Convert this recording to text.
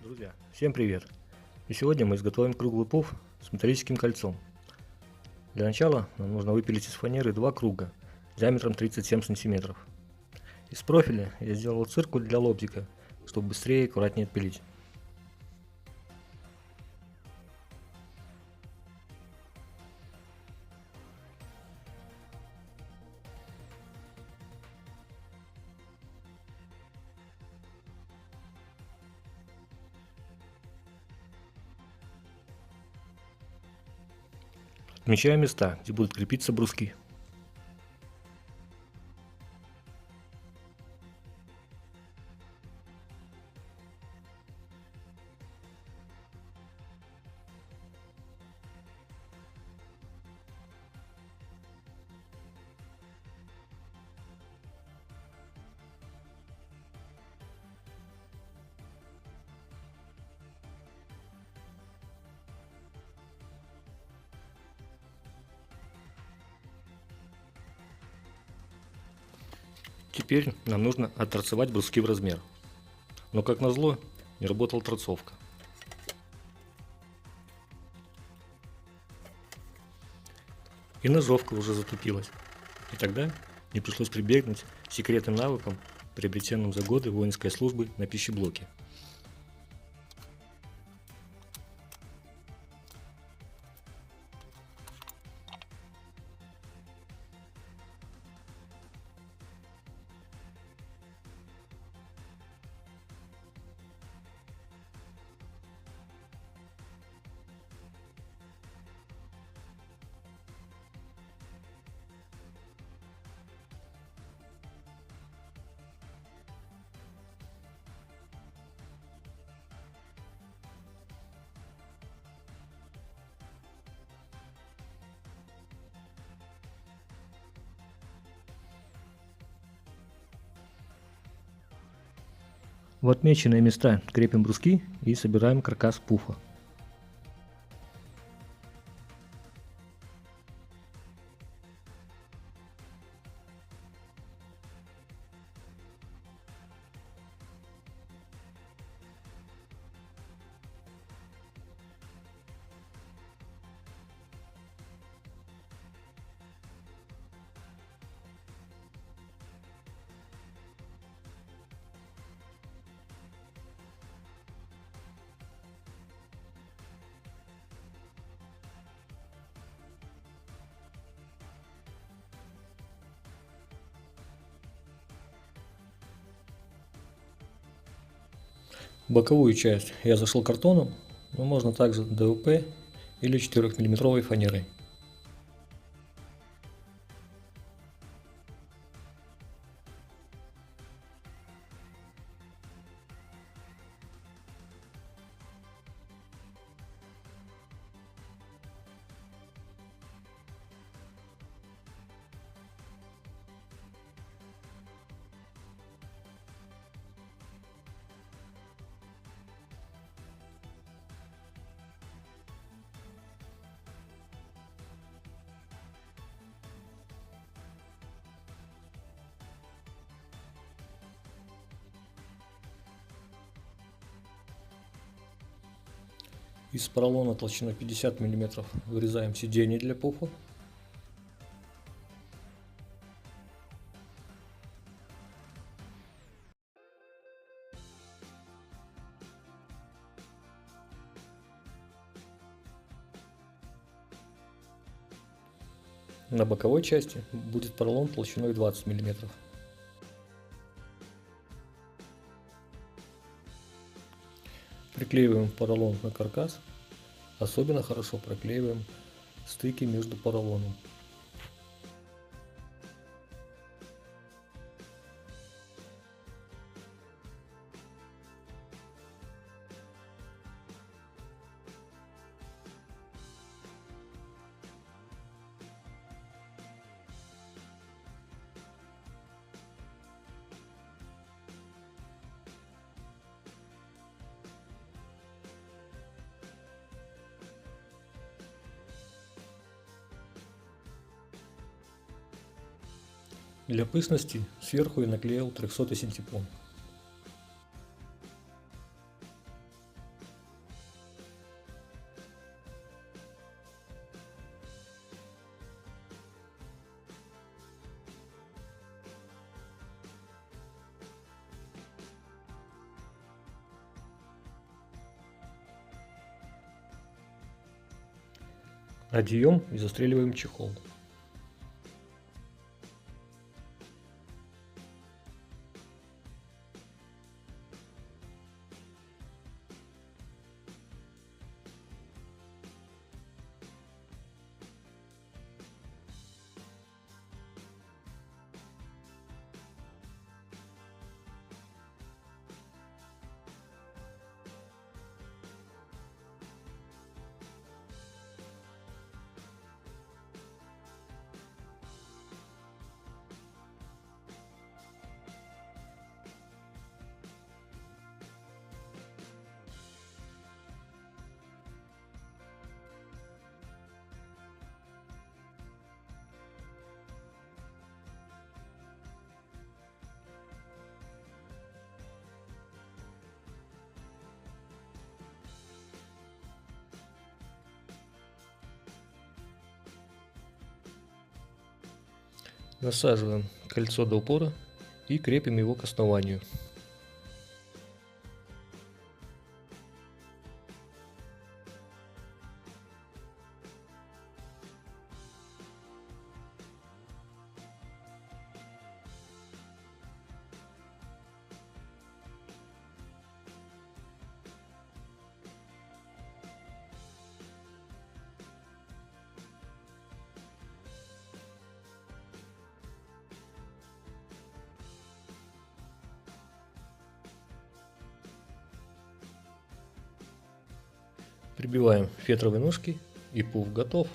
Друзья, всем привет! И сегодня мы изготовим круглый пуф с металлическим кольцом. Для начала нам нужно выпилить из фанеры два круга диаметром 37 сантиметров. Из профиля я сделал циркуль для лобзика, чтобы быстрее и аккуратнее отпилить. Отмечаю места, где будут крепиться бруски. Теперь нам нужно отторцевать бруски в размер. Но как назло, не работала торцовка. И ножовка уже затупилась. И тогда мне пришлось прибегнуть к секретным навыкам, приобретенным за годы воинской службы на пищеблоке. В отмеченные места крепим бруски и собираем каркас пуфа. Боковую часть я зашил картоном, но можно также ДВП или 4-мм фанерой. Из поролона толщиной 50 мм вырезаем сиденье для пуфа. На боковой части будет поролон толщиной 20 мм. Приклеиваем поролон на каркас. Особенно хорошо проклеиваем стыки между поролоном. Для пышности сверху я наклеил 300 синтепон. Одеем и застреливаем чехол. Насаживаем кольцо до упора и крепим его к основанию. Прибиваем фетровые ножки и пуф готов.